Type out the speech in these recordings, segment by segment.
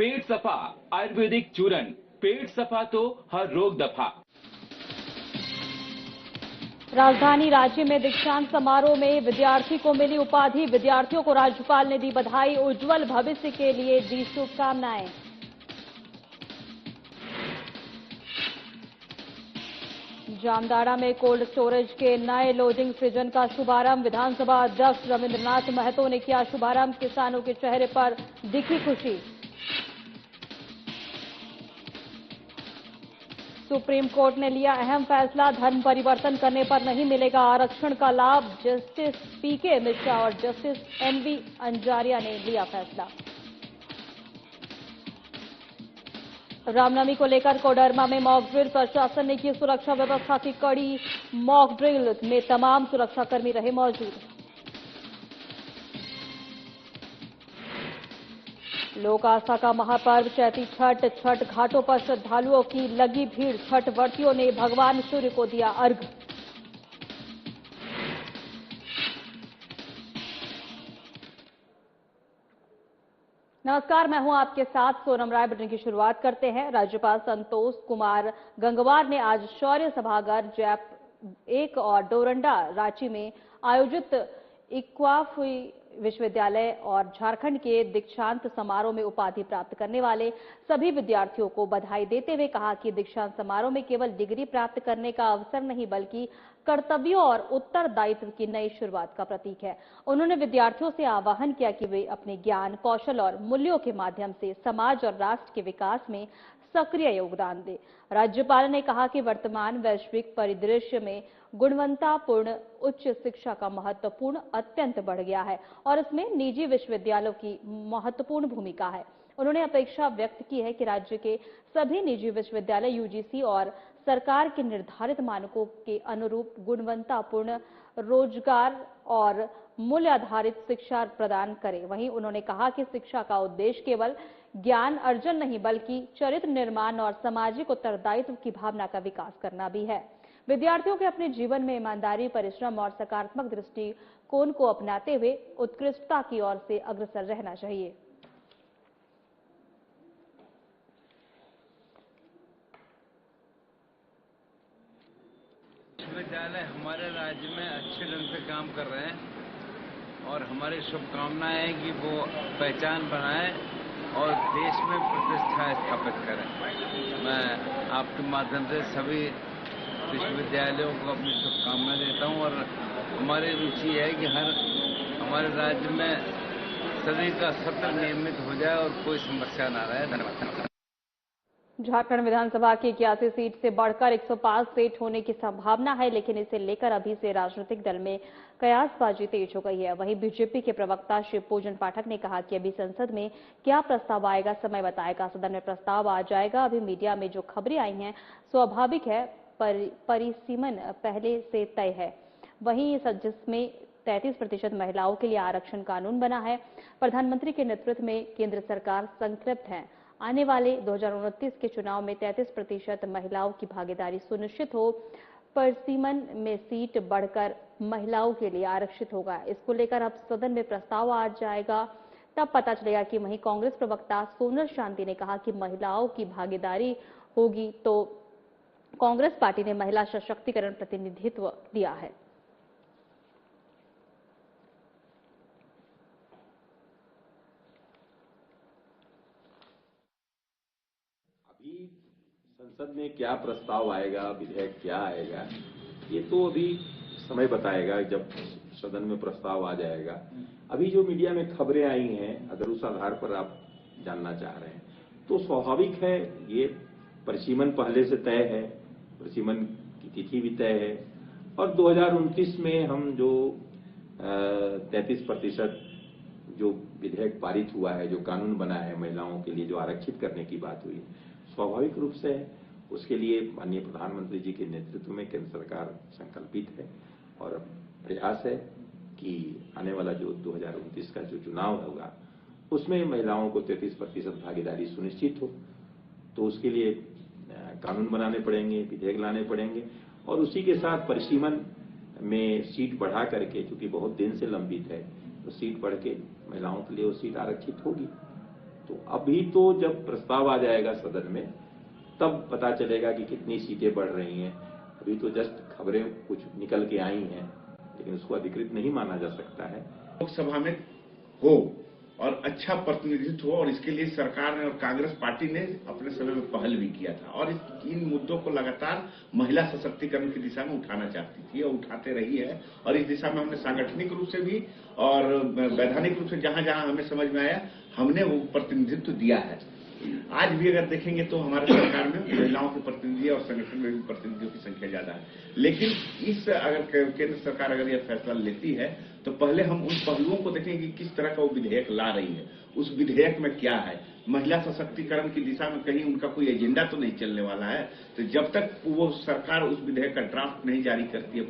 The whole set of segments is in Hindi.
पेट सफा आयुर्वेदिक चूरन, पेट सफा तो हर रोग दफा। राजधानी रांची में दीक्षांत समारोह में विद्यार्थी को मिली उपाधि। विद्यार्थियों को राज्यपाल ने दी बधाई, उज्जवल भविष्य के लिए दी शुभकामनाएं। जामताड़ा में कोल्ड स्टोरेज के नए लोडिंग सृजन का शुभारंभ। विधानसभा अध्यक्ष रविंद्रनाथ महतो ने किया शुभारंभ। किसानों के चेहरे पर दिखी खुशी। सुप्रीम कोर्ट ने लिया अहम फैसला, धर्म परिवर्तन करने पर नहीं मिलेगा आरक्षण का लाभ। जस्टिस पीके मिश्रा और जस्टिस एनवी अंजारिया ने लिया फैसला। रामनवमी को लेकर कोडरमा में मॉक ड्रिल, प्रशासन ने की सुरक्षा व्यवस्था की कड़ी। मॉक ड्रिल में तमाम सुरक्षाकर्मी रहे मौजूद। लोक आस्था का महापर्व चैती छठ, छठ घाटों पर श्रद्धालुओं की लगी भीड़। छठ व्रतियों ने भगवान सूर्य को दिया अर्घ्य। नमस्कार, मैं हूं आपके साथ सोनम राय। बुलेटिन की शुरुआत करते हैं। राज्यपाल संतोष कुमार गंगवार ने आज शौर्य सभागार जैप 1 और डोरंडा रांची में आयोजित इक्वाफ विश्वविद्यालय और झारखंड के दीक्षांत समारोह में उपाधि प्राप्त करने वाले सभी विद्यार्थियों को बधाई देते हुए कहा कि दीक्षांत समारोह में केवल डिग्री प्राप्त करने का अवसर नहीं बल्कि कर्तव्यों और उत्तरदायित्व की नई शुरुआत का प्रतीक है। उन्होंने विद्यार्थियों से आह्वान किया कि वे अपने ज्ञान, कौशल और मूल्यों के माध्यम से समाज और राष्ट्र के विकास में सक्रिय योगदान दें। राज्यपाल ने कहा कि वर्तमान वैश्विक परिदृश्य में गुणवत्तापूर्ण उच्च शिक्षा का महत्वपूर्ण अत्यंत बढ़ गया है और इसमें निजी विश्वविद्यालयों की महत्वपूर्ण भूमिका है। उन्होंने अपेक्षा व्यक्त की है कि राज्य के सभी निजी विश्वविद्यालय यूजीसी और सरकार के निर्धारित मानकों के अनुरूप गुणवत्तापूर्ण रोजगार और मूल्य आधारित शिक्षा प्रदान करें। वहीं उन्होंने कहा कि शिक्षा का उद्देश्य केवल ज्ञान अर्जन नहीं बल्कि चरित्र निर्माण और सामाजिक उत्तरदायित्व की भावना का विकास करना भी है। विद्यार्थियों के अपने जीवन में ईमानदारी, परिश्रम और सकारात्मक दृष्टिकोण को अपनाते हुए उत्कृष्टता की ओर से अग्रसर रहना चाहिए। विश्वविद्यालय हमारे राज्य में अच्छे ढंग से काम कर रहे हैं और हमारी शुभकामनाएं है कि वो पहचान बनाए और देश में प्रतिष्ठा स्थापित करें। मैं आपके माध्यम से सभी विश्वविद्यालयों को अपनी शुभकामनाएं देता हूं और हमारी रुचि है कि हमारे राज्य में सभी का सत्र नियमित हो जाए और कोई समस्या ना रहे। धन्यवाद। झारखंड विधानसभा की 81 सीट से बढ़कर 105 सीट होने की संभावना है, लेकिन इसे लेकर अभी से राजनीतिक दल में कयासबाजी तेज हो गई है। वहीं बीजेपी के प्रवक्ता शिव पूजन पाठक ने कहा कि अभी संसद में क्या प्रस्ताव आएगा समय बताएगा। सदन में प्रस्ताव आ जाएगा। अभी मीडिया में जो खबरें आई हैं स्वाभाविक है, परिसीमन पहले से तय है। वहीं जिसमें 33% महिलाओं के लिए आरक्षण कानून बना है। प्रधानमंत्री के नेतृत्व में केंद्र सरकार संतृप्त है। आने वाले 2029 के चुनाव में 33% महिलाओं की भागीदारी सुनिश्चित हो। परिसीमन में सीट बढ़कर महिलाओं के लिए आरक्षित होगा। इसको लेकर अब सदन में प्रस्ताव आ जाएगा, तब पता चलेगा कि वहीं कांग्रेस प्रवक्ता सोनल शांति ने कहा कि महिलाओं की भागीदारी होगी तो कांग्रेस पार्टी ने महिला सशक्तिकरण प्रतिनिधित्व दिया है। अभी संसद में क्या प्रस्ताव आएगा, विधेयक क्या आएगा, ये तो अभी समय बताएगा जब सदन में प्रस्ताव आ जाएगा। अभी जो मीडिया में खबरें आई हैं, अगर उस आधार पर आप जानना चाह रहे हैं तो स्वाभाविक है, ये परिसीमन पहले से तय है, परिसीमन की तिथि भी तय है और 2029 में हम जो 33% जो विधेयक पारित हुआ है, जो कानून बना है महिलाओं के लिए, जो आरक्षित करने की बात हुई, स्वाभाविक रूप से उसके लिए माननीय प्रधानमंत्री जी के नेतृत्व में केंद्र सरकार संकल्पित है और प्रयास है कि आने वाला जो 2029 का जो चुनाव होगा उसमें महिलाओं को 33% भागीदारी सुनिश्चित हो। तो उसके लिए कानून बनाने पड़ेंगे, विधेयक लाने पड़ेंगे और उसी के साथ परिसीमन में सीट बढ़ा करके, चूंकि बहुत दिन से लंबित है, तो सीट बढ़ के महिलाओं के लिए वो सीट आरक्षित होगी। तो अभी तो जब प्रस्ताव आ जाएगा सदन में तब पता चलेगा कि कितनी सीटें बढ़ रही हैं। अभी तो जस्ट खबरें कुछ निकल के आई हैं, लेकिन उसको अधिकृत नहीं माना जा सकता है। लोकसभा में हो और अच्छा प्रतिनिधित्व हो, और इसके लिए सरकार ने और कांग्रेस पार्टी ने अपने समय में पहल भी किया था और इन मुद्दों को लगातार महिला सशक्तिकरण की दिशा में उठाना चाहती थी और उठाते रही है। और इस दिशा में हमने सांगठनिक रूप से भी और वैधानिक रूप से जहां जहां हमें समझ में आया हमने वो प्रतिनिधित्व दिया है। आज भी अगर देखेंगे तो हमारे सरकार में महिलाओं के प्रतिनिधि और संगठन में भी प्रतिनिधियों की संख्या ज्यादा है। लेकिन इस अगर केंद्र सरकार अगर यह फैसला लेती है तो पहले हम उन पहलुओं को देखेंगे कि किस तरह का वो विधेयक ला रही है, उस विधेयक में क्या है। महिला सशक्तिकरण की दिशा में कहीं उनका कोई एजेंडा तो नहीं चलने वाला है। तो जब तक वो सरकार उस विधेयक का ड्राफ्ट नहीं जारी करती है,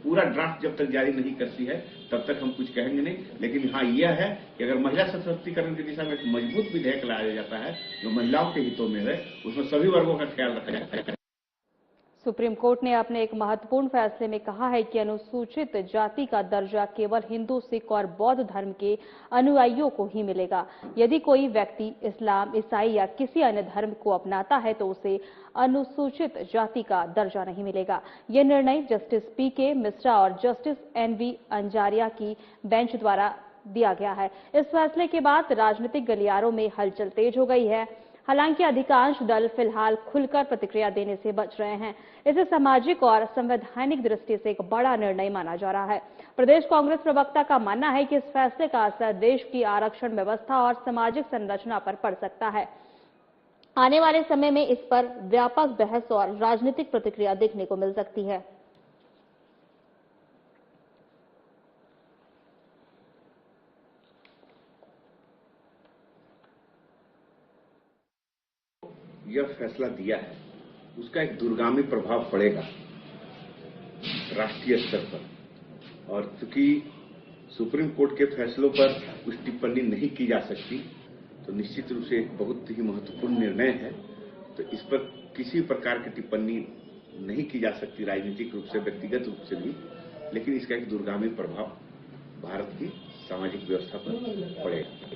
पूरा ड्राफ्ट जब तक जारी नहीं करती है तब तक हम कुछ कहेंगे नहीं। लेकिन हाँ यह है कि अगर महिला सशक्तिकरण की दिशा में एक मजबूत विधेयक लाया जाता है जो महिलाओं के हितों में है, उसमें सभी वर्गों का ख्याल रखा जाता है। सुप्रीम कोर्ट ने अपने एक महत्वपूर्ण फैसले में कहा है कि अनुसूचित जाति का दर्जा केवल हिंदू, सिख और बौद्ध धर्म के अनुयायियों को ही मिलेगा। यदि कोई व्यक्ति इस्लाम, ईसाई या किसी अन्य धर्म को अपनाता है तो उसे अनुसूचित जाति का दर्जा नहीं मिलेगा। यह निर्णय जस्टिस पीके मिश्रा और जस्टिस एनवी अंजारिया की बेंच द्वारा दिया गया है। इस फैसले के बाद राजनीतिक गलियारों में हलचल तेज हो गई है। हालांकि अधिकांश दल फिलहाल खुलकर प्रतिक्रिया देने से बच रहे हैं। इसे सामाजिक और संवैधानिक दृष्टि से एक बड़ा निर्णय माना जा रहा है। प्रदेश कांग्रेस प्रवक्ता का मानना है कि इस फैसले का असर देश की आरक्षण व्यवस्था और सामाजिक संरचना पर पड़ सकता है। आने वाले समय में इस पर व्यापक बहस और राजनीतिक प्रतिक्रिया देखने को मिल सकती है। यह फैसला दिया है उसका एक दूरगामी प्रभाव पड़ेगा राष्ट्रीय स्तर पर, और चूंकि सुप्रीम कोर्ट के फैसलों पर कुछ टिप्पणी नहीं की जा सकती तो निश्चित रूप से एक बहुत ही महत्वपूर्ण निर्णय है। तो इस पर किसी प्रकार की टिप्पणी नहीं की जा सकती राजनीतिक रूप से, व्यक्तिगत रूप से भी, लेकिन इसका एक दूरगामी प्रभाव भारत की सामाजिक व्यवस्था पर पड़ेगा।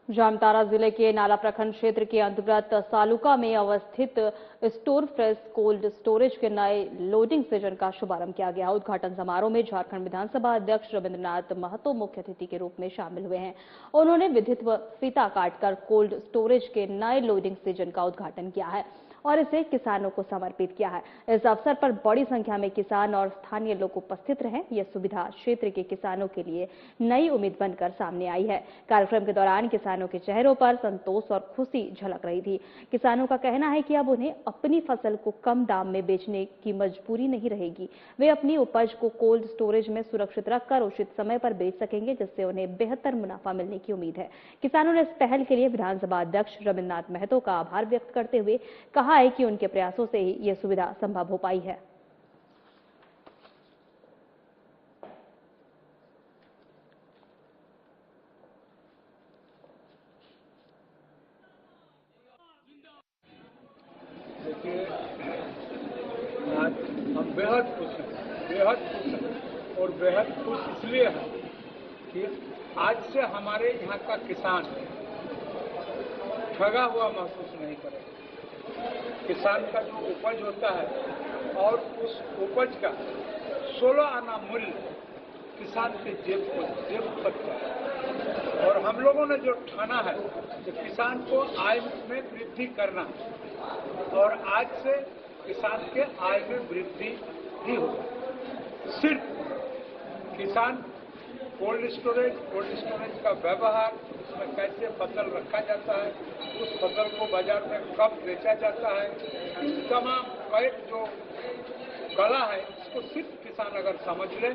जामताड़ा जिले के नाला प्रखंड क्षेत्र के अंतर्गत सालुका में अवस्थित स्टोर फ्रेश कोल्ड स्टोरेज के नए लोडिंग स्टेशन का शुभारंभ किया गया। उद्घाटन समारोह में झारखंड विधानसभा अध्यक्ष रविंद्रनाथ महतो मुख्य अतिथि के रूप में शामिल हुए हैं। उन्होंने विधिवत फीता काटकर कोल्ड स्टोरेज के नए लोडिंग स्टेशन का उद्घाटन किया है और इसे किसानों को समर्पित किया है। इस अवसर पर बड़ी संख्या में किसान और स्थानीय लोग उपस्थित रहे। यह सुविधा क्षेत्र के किसानों के लिए नई उम्मीद बनकर सामने आई है। कार्यक्रम के दौरान किसानों के चेहरों पर संतोष और खुशी झलक रही थी। किसानों का कहना है कि अब उन्हें अपनी फसल को कम दाम में बेचने की मजबूरी नहीं रहेगी। वे अपनी उपज को कोल्ड स्टोरेज में सुरक्षित रखकर उचित समय पर बेच सकेंगे, जिससे उन्हें बेहतर मुनाफा मिलने की उम्मीद है। किसानों ने इस पहल के लिए विधानसभा अध्यक्ष रविंद्रनाथ महतो का आभार व्यक्त करते हुए कहा है कि उनके प्रयासों से ही यह सुविधा संभव हो पाई है। देखिए, आज हम बेहद खुश हैं और बेहद खुश इसलिए हैं कि आज से हमारे यहाँ का किसान ठगा हुआ महसूस नहीं करेगा। किसान का जो उपज होता है और उस उपज का 16 आना मूल्य किसान के जेब तक है। और हम लोगों ने जो ठाना है कि किसान को आय में वृद्धि करना, और आज से किसान के आय में वृद्धि ही होगा। सिर्फ किसान कोल्ड स्टोरेज का व्यवहार, उसमें कैसे फसल रखा जाता है, उस फसल को बाजार में कब बेचा जाता है, इन तमाम कई जो कला है इसको सिर्फ किसान अगर समझ ले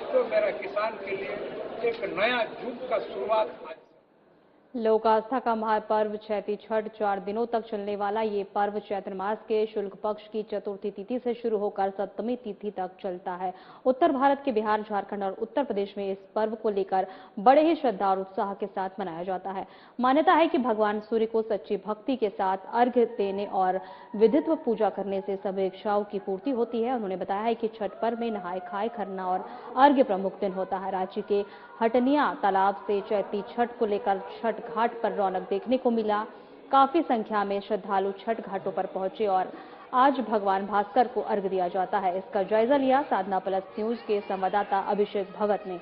तो मेरा किसान के लिए एक नया युग का शुरुआत आज। लोक आस्था का महापर्व चैती छठ 4 दिनों तक चलने वाला ये पर्व चैत्र मास के शुक्ल पक्ष की चतुर्थी तिथि से शुरू होकर सप्तमी तिथि तक चलता है। उत्तर भारत के बिहार, झारखंड और उत्तर प्रदेश में इस पर्व को लेकर बड़े ही श्रद्धा और उत्साह के साथ मनाया जाता है। मान्यता है कि भगवान सूर्य को सच्ची भक्ति के साथ अर्घ्य देने और विधित्व पूजा करने से सभी इच्छाओं की पूर्ति होती है। उन्होंने बताया है कि छठ पर्व में नहाय खाए खरना और अर्घ्य प्रमुख दिन होता है। राज्य के हटनिया तालाब से चैती छठ को लेकर छठ छठ घाट पर रौनक देखने को मिला। काफी संख्या में श्रद्धालु छठ घाटों पर पहुंचे और आज भगवान भास्कर को अर्घ्य दिया जाता है। इसका जायजा लिया साधना प्लस न्यूज के संवाददाता अभिषेक भगत ने।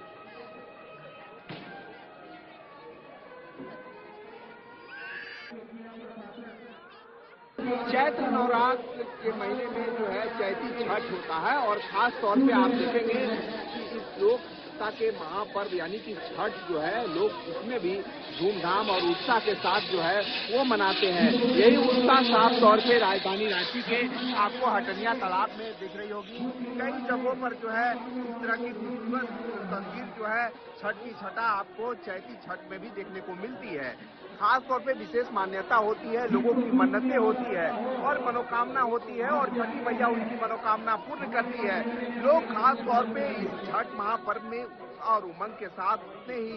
चैत्र नवरात्र के महीने में जो है चैती छठ होता है और खास तौर पे आप देखेंगे कि इस लोकता के महापर्व यानी कि छठ जो है लोग उसमें भी धूमधाम और उत्साह के साथ जो है वो मनाते हैं। यही उत्साह साफ तौर पे राजधानी रांची के आपको हटनिया तालाब में दिख रही होगी। कई जगहों पर जो है इस तरह की खूबसूरत तस्वीर जो है छठ की छठा आपको चैती छठ में भी देखने को मिलती है। खास तौर पे विशेष मान्यता होती है, लोगों की मन्नतें होती है और मनोकामना होती है और छठी मैया उनकी मनोकामना पूर्ण करती है। लोग खास तौर पे इस छठ महापर्व में और उमंग के साथ उतने ही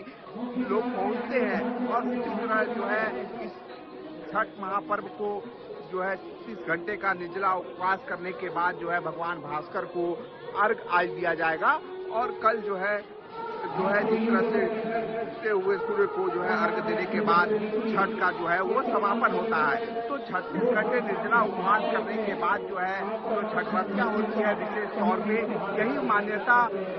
लोग पहुंचते हैं और इसी तरह जो है इस छठ महापर्व को जो है 30 घंटे का निर्जला उपवास करने के बाद जो है भगवान भास्कर को अर्घ आज दिया जाएगा और कल जो है जिस तरह से उगते हुए सूर्य को जो है अर्घ देने के बाद छठ का जो है वो समापन होता है। तो 36 घंटे निर्जला उपवास करने के बाद जो है जो छठ व्रतियां होती है विशेष तौर पे यही मान्यता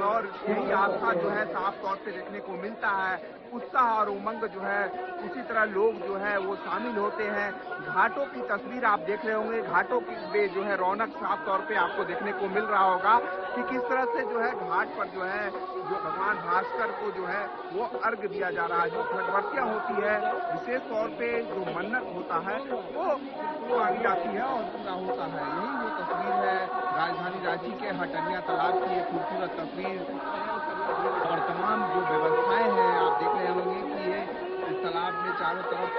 और यही आस्था जो है साफ तौर पे देखने को मिलता है। उत्साह और उमंग जो है उसी तरह लोग जो है वो शामिल होते हैं। घाटों की तस्वीर आप देख रहे होंगे, घाटों की में जो है रौनक साफ तौर पे आपको देखने को मिल रहा होगा कि किस तरह से जो है घाट पर जो है जो भगवान भास्कर को जो है वो अर्घ दिया जा रहा है। जो छठ व्रतियां होती है विशेष तौर पे जो मन्नत होता है वो मांगी जाती है और पूरा होता है। यही वो तस्वीर है राजधानी रांची के हटनिया तालाब की एक खूबसूरत तस्वीर और तमाम जो व्यवस्थाएं हैं आप देख रहे होंगे कि ये इस तालाब में चारों तरफ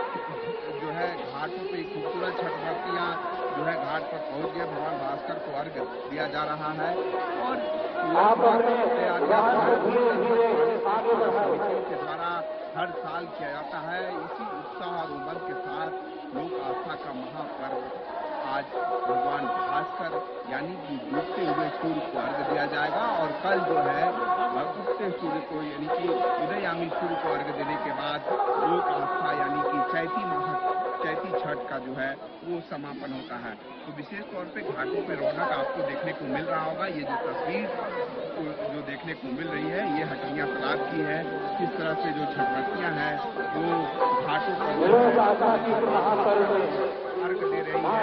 जो है घाटों पे खूबसूरत छठ व्रतियां जो है घाट पर पहुंच गए। भगवान भास्कर को अर्घ दिया जा रहा है और के द्वारा हर साल किया जाता है। इसी उत्साह और उमंग के साथ लोक आस्था का महापर्व आज भगवान भास्कर यानी कि डूबते हुए सूर्य को अर्घ दिया जाएगा और कल जो है उगते सूर्य को यानी कि उदययामी सूर्य को अर्घ देने के बाद लोक आस्था यानी कि चैती छठ का जो है वो समापन होता है। तो विशेष तौर पे घाटों पे रौनक आपको देखने को मिल रहा होगा। ये जो तस्वीर जो देखने को मिल रही है ये हटनिया तालाब की है। किस तरह से जो छठ व्रतियां हैं वो घाटों पर अर्घ दे रही है।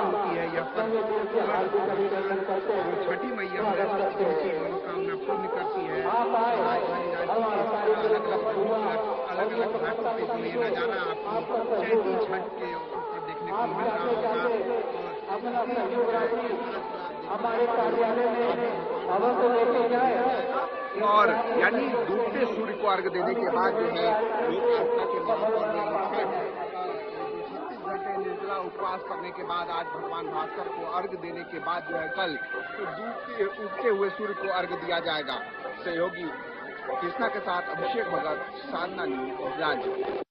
होती है या छठी मैया उनकी मनोकामना पूर्ण करती है। अलग अलग घाटों पे जो ये नजारा आपको चैती छठ के ऊपर देखने को मिल रहा होगा और यानी डूबते सूर्य को अर्घ देने के बाद जो है लोक आस्था के महापर्व निर्जला उपवास करने के बाद आज भगवान भास्कर को अर्घ देने के बाद जो है कल तो उगते हुए सूर्य को अर्घ दिया जाएगा। सहयोगी कृष्णा के साथ अभिषेक भगत, साधना न्यूज रांची।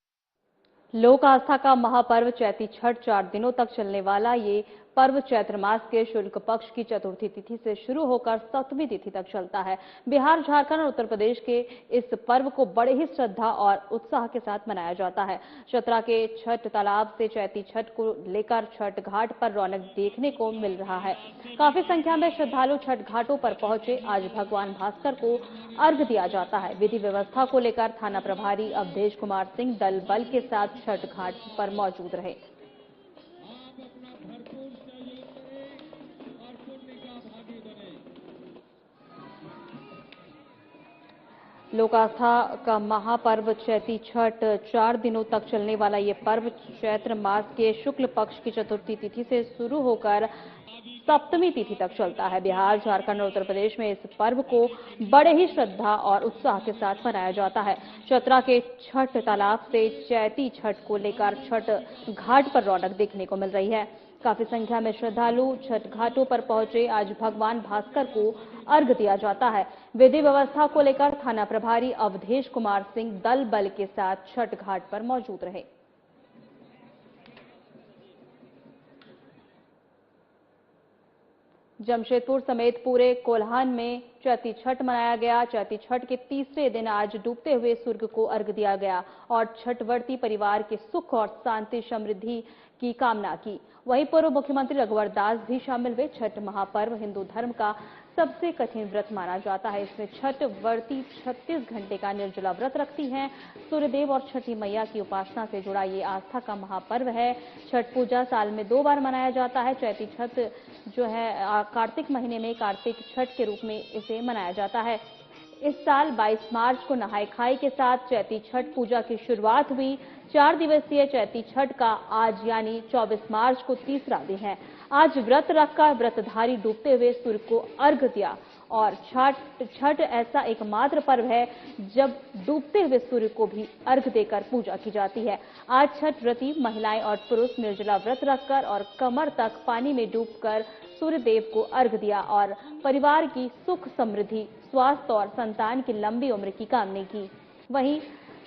लोक आस्था का महापर्व चैती छठ 4 दिनों तक चलने वाला ये पर्व चैत्र मास के शुक्ल पक्ष की चतुर्थी तिथि से शुरू होकर 7वीं तिथि तक चलता है। बिहार, झारखंड और उत्तर प्रदेश के इस पर्व को बड़े ही श्रद्धा और उत्साह के साथ मनाया जाता है। चतरा के छठ तालाब से चैती छठ को लेकर छठ घाट पर रौनक देखने को मिल रहा है। काफी संख्या में श्रद्धालु छठ घाटों पर पहुंचे। आज भगवान भास्कर को अर्घ्य दिया जाता है। विधि व्यवस्था को लेकर थाना प्रभारी अवधेश कुमार सिंह दल बल के साथ छठ घाट पर मौजूद रहे। लोक आस्था का महापर्व चैती छठ 4 दिनों तक चलने वाला ये पर्व चैत्र मास के शुक्ल पक्ष की चतुर्थी तिथि से शुरू होकर 7वीं तिथि तक चलता है। बिहार, झारखंड और उत्तर प्रदेश में इस पर्व को बड़े ही श्रद्धा और उत्साह के साथ मनाया जाता है। चतरा के छठ तालाब से चैती छठ को लेकर छठ घाट पर रौनक देखने को मिल रही है। काफी संख्या में श्रद्धालु छठ घाटों पर पहुंचे। आज भगवान भास्कर को अर्घ्य दिया जाता है। विधि व्यवस्था को लेकर थाना प्रभारी अवधेश कुमार सिंह दल बल के साथ छठ घाट पर मौजूद रहे। जमशेदपुर समेत पूरे कोल्हान में चैती छठ मनाया गया। चैती छठ के तीसरे दिन आज डूबते हुए सूर्य को अर्घ्य दिया गया और छठव्रती परिवार के सुख और शांति समृद्धि की कामना की। वहीं पूर्व मुख्यमंत्री रघुवर दास भी शामिल हुए। छठ महापर्व हिंदू धर्म का सबसे कठिन व्रत माना जाता है। इसमें छठ व्रती 36 घंटे का निर्जला व्रत रखती हैं। सूर्यदेव और छठी मैया की उपासना से जुड़ा ये आस्था का महापर्व है। छठ पूजा साल में 2 बार मनाया जाता है। चैती छठ जो है कार्तिक महीने में कार्तिक छठ के रूप में इसे मनाया जाता है। इस साल 22 मार्च को नहाय खाई के साथ चैती छठ पूजा की शुरुआत हुई। 4 दिवसीय चैती छठ का आज यानी 24 मार्च को तीसरा दिन है। आज व्रत रखकर व्रतधारी डूबते हुए सूर्य को अर्घ्य दिया और छठ ऐसा एकमात्र पर्व है जब डूबते हुए सूर्य को भी अर्घ्य देकर पूजा की जाती है। आज छठ व्रती महिलाएं और पुरुष निर्जला व्रत रखकर और कमर तक पानी में डूबकर सूर्य देव को अर्घ्य दिया और परिवार की सुख समृद्धि, स्वास्थ्य और संतान की लंबी उम्र की कामना की। वहीं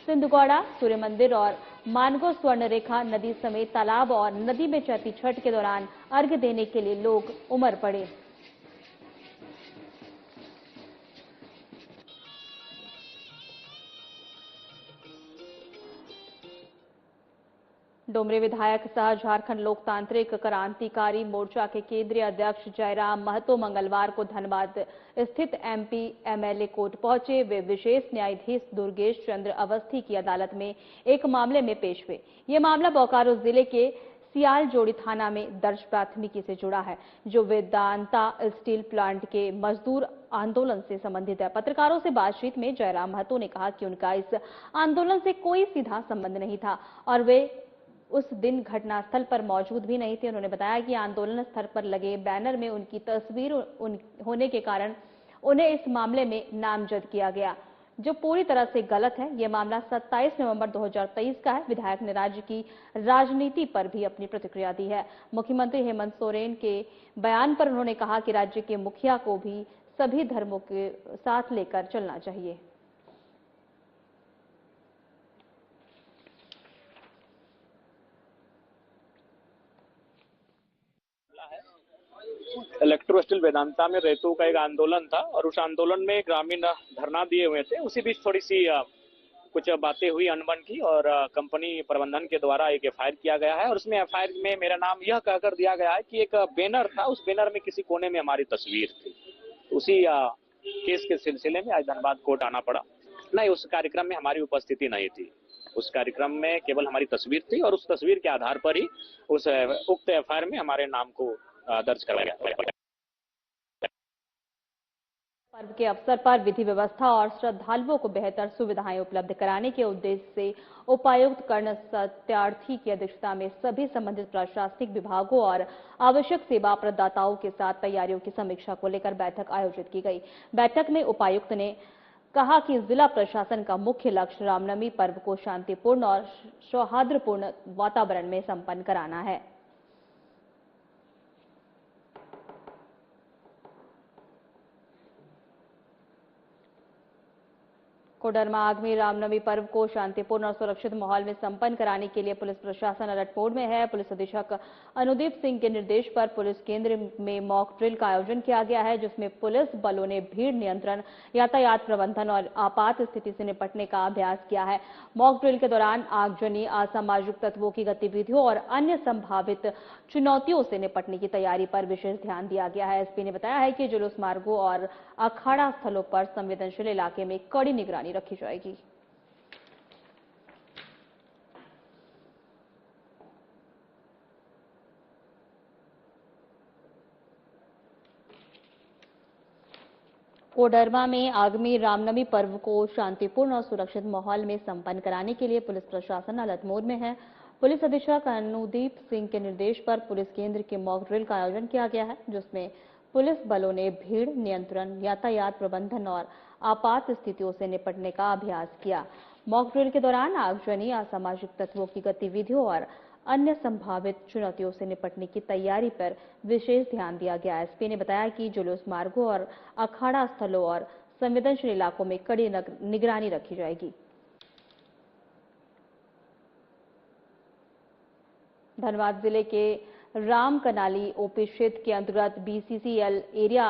सिंधुगौड़ा सूर्य मंदिर और मानगो स्वर्णरेखा नदी समेत तालाब और नदी में चैती छठ के दौरान अर्घ्य देने के लिए लोग उमड़ पड़े। डोमरे विधायक सह झारखंड लोकतांत्रिक क्रांतिकारी मोर्चा के केंद्रीय अध्यक्ष जयराम महतो मंगलवार को धनबाद स्थित एमपी एमएलए कोर्ट पहुंचे। वे विशेष न्यायाधीश दुर्गेश चंद्र अवस्थी की अदालत में एक मामले में पेश हुए। ये मामला बोकारो जिले के सियालजोड़ी थाना में दर्ज प्राथमिकी से जुड़ा है, जो वेदांता स्टील प्लांट के मजदूर आंदोलन से संबंधित है। पत्रकारों से बातचीत में जयराम महतो ने कहा कि उनका इस आंदोलन से कोई सीधा संबंध नहीं था और वे उस दिन घटनास्थल पर मौजूद भी नहीं थे। उन्होंने बताया कि आंदोलन स्थल पर लगे बैनर में उनकी तस्वीर होने के कारण उन्हें इस मामले में नामजद किया गया, जो पूरी तरह से गलत है। यह मामला 27 नवंबर 2023 का है। विधायक ने राज्य की राजनीति पर भी अपनी प्रतिक्रिया दी है। मुख्यमंत्री हेमंत सोरेन के बयान पर उन्होंने कहा कि राज्य के मुखिया को भी सभी धर्मों के साथ लेकर चलना चाहिए। इलेक्ट्रो स्टील वेदांता में रेतों का एक आंदोलन था और उस आंदोलन में ग्रामीण धरना दिए हुए थे। उसी बीच थोड़ी सी कुछ बातें हुई अनबन की और कंपनी प्रबंधन के द्वारा एक एफआईआर किया गया है और उसमें एफआईआर में मेरा नाम यह कहकर दिया गया है कि एक बैनर था, उस बैनर में किसी कोने में हमारी तस्वीर थी। उसी केस के सिलसिले में आज धनबाद कोर्ट आना पड़ा। नहीं, उस कार्यक्रम में हमारी उपस्थिति नहीं थी। उस कार्यक्रम में केवल हमारी तस्वीर थी और उस तस्वीर के आधार पर ही उस उक्त एफआईआर में हमारे नाम को दर्ज कराया गया। पर्व के अवसर पर विधि व्यवस्था और श्रद्धालुओं को बेहतर सुविधाएं उपलब्ध कराने के उद्देश्य से उपायुक्त कर्ण सत्यार्थी की अध्यक्षता में सभी संबंधित प्रशासनिक विभागों और आवश्यक सेवा प्रदाताओं के साथ तैयारियों की समीक्षा को लेकर बैठक आयोजित की गई। बैठक में उपायुक्त ने कहा कि जिला प्रशासन का मुख्य लक्ष्य रामनवमी पर्व को शांतिपूर्ण और सौहार्दपूर्ण वातावरण में संपन्न कराना है। कोडरमा आगामी रामनवमी पर्व को शांतिपूर्ण और सुरक्षित माहौल में संपन्न कराने के लिए पुलिस प्रशासन अलर्ट मोड में है। पुलिस अधीक्षक अनुदीप सिंह के निर्देश पर पुलिस केंद्र में मॉक ड्रिल का आयोजन किया गया है, जिसमें पुलिस बलों ने भीड़ नियंत्रण, यातायात प्रबंधन और आपात स्थिति से निपटने का अभ्यास किया है। मॉक ड्रिल के दौरान आगजनी, असामाजिक तत्वों की गतिविधियों और अन्य संभावित चुनौतियों से निपटने की तैयारी पर विशेष ध्यान दिया गया है। एसपी ने बताया है कि जुलूस मार्गों और अखाड़ा स्थलों पर संवेदनशील इलाके में कड़ी निगरानी रखी जाएगी। कोडरमा में आगामी रामनवमी पर्व को शांतिपूर्ण और सुरक्षित माहौल में संपन्न कराने के लिए पुलिस प्रशासन अलर्ट मोड में है। पुलिस अधीक्षक अनुदीप सिंह के निर्देश पर पुलिस केंद्र के मॉक ड्रिल का आयोजन किया गया है, जिसमें पुलिस बलों ने भीड़ नियंत्रण, यातायात प्रबंधन और आपात स्थितियों से निपटने का अभ्यास किया। मॉक ड्रिल के दौरान आगजनी, असामाजिक तत्वों की गतिविधियों और अन्य संभावित चुनौतियों से निपटने की तैयारी पर विशेष ध्यान दिया गया। एसपी ने बताया कि जुलूस मार्गों और अखाड़ा स्थलों और संवेदनशील इलाकों में कड़ी निगरानी रखी जाएगी। धनबाद जिले के रामकनाली ओपी क्षेत्र के अंतर्गत बीसीसीएल एरिया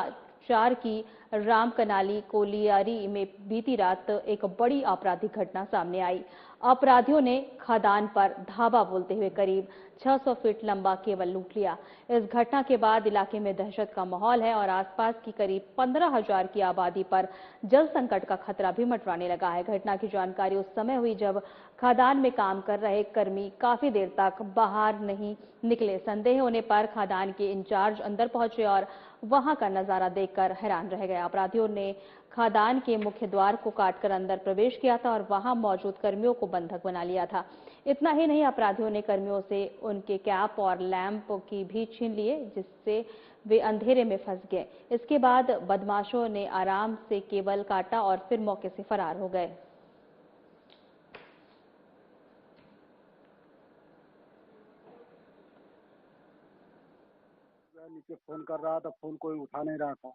4 की रामकनाली कोलियारी में बीती रात एक बड़ी आपराधिक घटना सामने आई। अपराधियों ने खदान पर धावा बोलते हुए करीब 600 फीट लंबा केबल लूट लिया। इस घटना के बाद इलाके में दहशत का माहौल है और आसपास की करीब 15,000 की आबादी पर जल संकट का खतरा भी मंडराने लगा है। घटना की जानकारी उस समय हुई जब खदान में काम कर रहे कर्मी काफी देर तक बाहर नहीं निकले। संदेह होने पर खदान के इंचार्ज अंदर पहुंचे और वहां का नजारा देखकर हैरान रह गए। अपराधियों ने खदान के मुख्य द्वार को काटकर अंदर प्रवेश किया था और वहां मौजूद कर्मियों को बंधक बना लिया था। इतना ही नहीं, अपराधियों ने कर्मियों से उनके कैप और लैंप की भी छीन लिए, जिससे वे अंधेरे में फंस गए। इसके बाद बदमाशों ने आराम से केबल काटा और फिर मौके से फरार हो गए। नीचे फोन कर रहा था, फोन कोई उठा नहीं रहा था।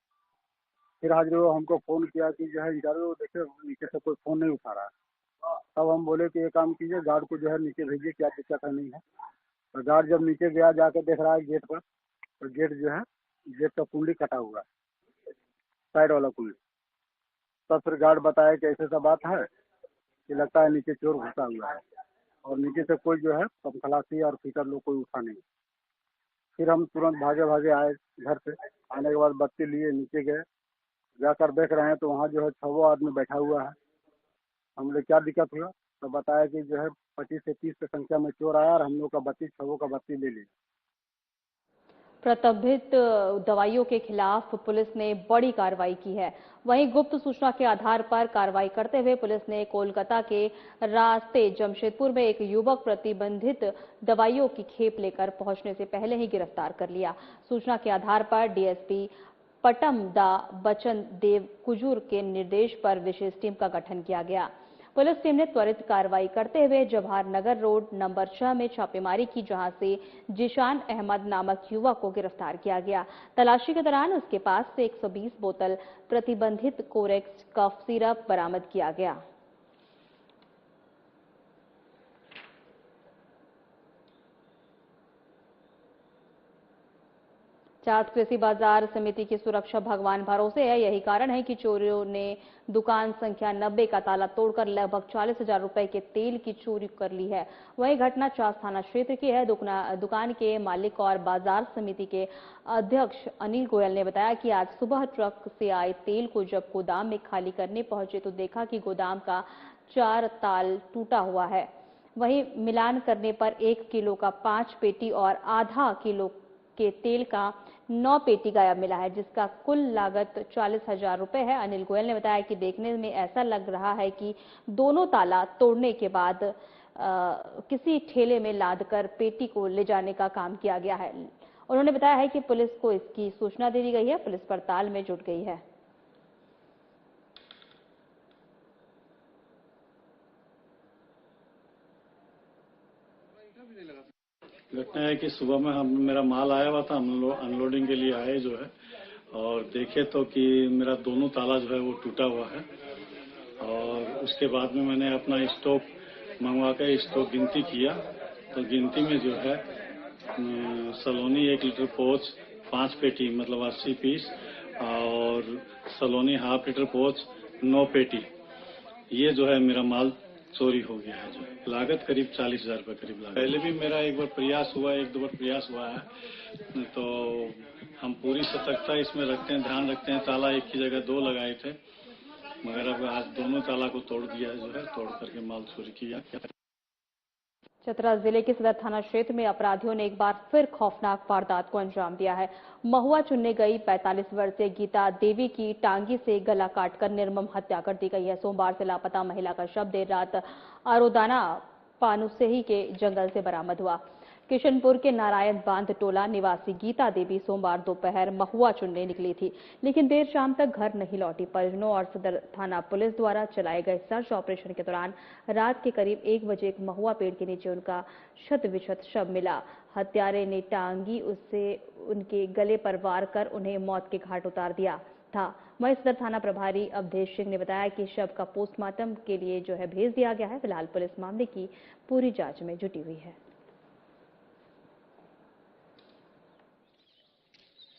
फिर आज जो हमको फोन किया कि जो है इंटरव्यू देखे, नीचे से कोई फोन नहीं उठा रहा है। तब हम बोले कि ये काम कीजिए, गार्ड को जो है नीचे भेजिए, क्या दिक्कत है नहीं है। तो गार्ड जब नीचे गया, जाकर देख रहा है गेट पर, तो गेट जो है, गेट का कुंडी कटा हुआ है, साइड वाला कुंडी। तब फिर गार्ड बताया कि ऐसा बात है कि लगता है नीचे चोर घुसा हुआ है और नीचे से कोई जो है खलासी और फीटर लोग कोई उठा नहीं। फिर हम तुरंत भागे भागे आए घर से। आने के बाद बत्ती लिए नीचे गए, जाकर देख रहे हैं तो वहाँ जो है 6 आदमी बैठा हुआ है। हम लोग क्या दिक्कत हुआ, तो बताया कि जो है 25 से 30 की संख्या में चोर आया और हम लोग का बत्ती 6 का बत्ती ले लिया। प्रतिबंधित दवाइयों के खिलाफ पुलिस ने बड़ी कार्रवाई की है। वहीं गुप्त सूचना के आधार पर कार्रवाई करते हुए पुलिस ने कोलकाता के रास्ते जमशेदपुर में एक युवक प्रतिबंधित दवाइयों की खेप लेकर पहुंचने से पहले ही गिरफ्तार कर लिया। सूचना के आधार पर डीएसपी पटमदा बचन देव कुजूर के निर्देश पर विशेष टीम का गठन किया गया। पुलिस टीम ने त्वरित कार्रवाई करते हुए जवाहर नगर रोड नंबर 6 में छापेमारी की, जहां से जिशान अहमद नामक युवक को गिरफ्तार किया गया। तलाशी के दौरान उसके पास से 120 बोतल प्रतिबंधित कोरेक्स कफ सिरप बरामद किया गया। चास कृषि बाजार समिति की सुरक्षा भगवान भरोसे है। यही कारण है कि चोरों ने दुकान संख्या 90 का ताला तोड़कर लगभग 40,000 रुपए के तेल की चोरी कर ली है। वही घटना चास थाना क्षेत्र की है। दुकान के मालिक और बाजार समिति के अध्यक्ष अनिल गोयल ने बताया कि आज सुबह ट्रक से आए तेल को जब गोदाम में खाली करने पहुंचे तो देखा कि गोदाम का 4 ताल टूटा हुआ है। वहीं मिलान करने पर 1 किलो का 5 पेटी और आधा किलो के तेल का 9 पेटी गायब मिला है, जिसका कुल लागत 40,000 रुपए है। अनिल गोयल ने बताया कि देखने में ऐसा लग रहा है कि दोनों ताला तोड़ने के बाद किसी ठेले में लादकर पेटी को ले जाने का काम किया गया है। उन्होंने बताया है कि पुलिस को इसकी सूचना दे दी गई है। पुलिस पड़ताल में जुट गई है। घटना है कि सुबह में मेरा माल आया हुआ था, हम लोग अनलोडिंग के लिए आए जो है, और देखे तो कि मेरा दोनों ताला जो है वो टूटा हुआ है। और उसके बाद में मैंने अपना स्टॉक मंगवा कर स्टॉक गिनती किया, तो गिनती में जो है सलोनी 1 लीटर पोच 5 पेटी मतलब 80 पीस और सलोनी हाफ लीटर पोच 9 पेटी, ये जो है मेरा माल चोरी हो गया है। जो लागत करीब 40,000 रुपये करीब लागत। पहले भी मेरा एक बार प्रयास हुआ, 1-2 बार प्रयास हुआ है, तो हम पूरी सतर्कता इसमें रखते हैं, ध्यान रखते हैं। ताला एक की जगह 2 लगाए थे, मगर अब आज दोनों ताला को तोड़ दिया जो है, तोड़ करके माल चोरी किया। चतरा जिले के सदर थाना क्षेत्र में अपराधियों ने एक बार फिर खौफनाक वारदात को अंजाम दिया है। महुआ चुनने गई 45 वर्षीय गीता देवी की टांगी से गला काटकर निर्मम हत्या कर दी गई है। सोमवार से लापता महिला का शव देर रात आरोदाना पानुसेही के जंगल से बरामद हुआ। किशनपुर के नारायण बांध टोला निवासी गीता देवी सोमवार दोपहर महुआ चुनने निकली थी, लेकिन देर शाम तक घर नहीं लौटी। परिजनों और सदर थाना पुलिस द्वारा चलाए गए सर्च ऑपरेशन के दौरान रात के करीब 1 बजे एक महुआ पेड़ के नीचे उनका शत विशत शव मिला। हत्यारे ने टांगी उससे उनके गले पर वार कर उन्हें मौत के घाट उतार दिया था। वहीं सदर थाना प्रभारी अवधेश सिंह ने बताया कि शव का पोस्टमार्टम के लिए जो है भेज दिया गया है। फिलहाल पुलिस मामले की पूरी जांच में जुटी हुई है।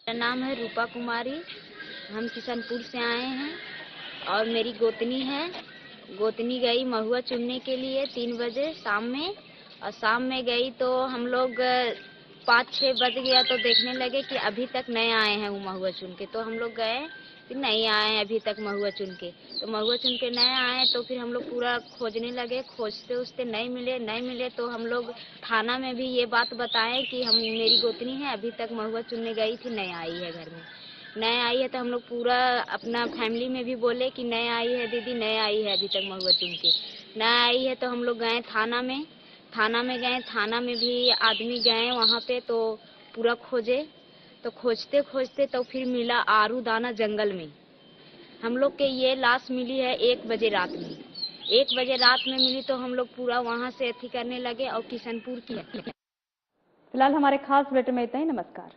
मेरा नाम है रूपा कुमारी, हम किशनपुर से आए हैं और मेरी गोतनी है। गोतनी गई महुआ चुनने के लिए 3 बजे शाम में, और शाम में गई तो हम लोग 5-6 बज गया तो देखने लगे कि अभी तक नहीं आए हैं वो महुआ चुन के। तो हम लोग गए कि नहीं आए हैं अभी तक महुआ चुन के। तो महुआ चुन के नहीं आए तो फिर हम लोग पूरा खोजने लगे, खोजते उसते नहीं मिले तो हम लोग थाना में भी ये बात बताए कि हम मेरी गोतनी है अभी तक महुआ चुनने गई थी, नहीं आई है, घर में नहीं आई है। तो हम लोग पूरा अपना फैमिली में भी बोले कि नहीं आई है दीदी, नहीं आई है अभी तक महुआ चुन के, नहीं आई है। तो हम लोग गए थाना में गए, थाना में भी आदमी गए वहाँ पे तो पूरा खोजे। तो खोजते खोजते तो फिर मिला आरू दाना जंगल में। हम लोग के ये लाश मिली है 1 बजे रात में। 1 बजे रात में मिली तो हम लोग पूरा वहाँ से अथी करने लगे और किशनपुर की है। फिलहाल हमारे खास बुलेटिन में इतना ही। नमस्कार।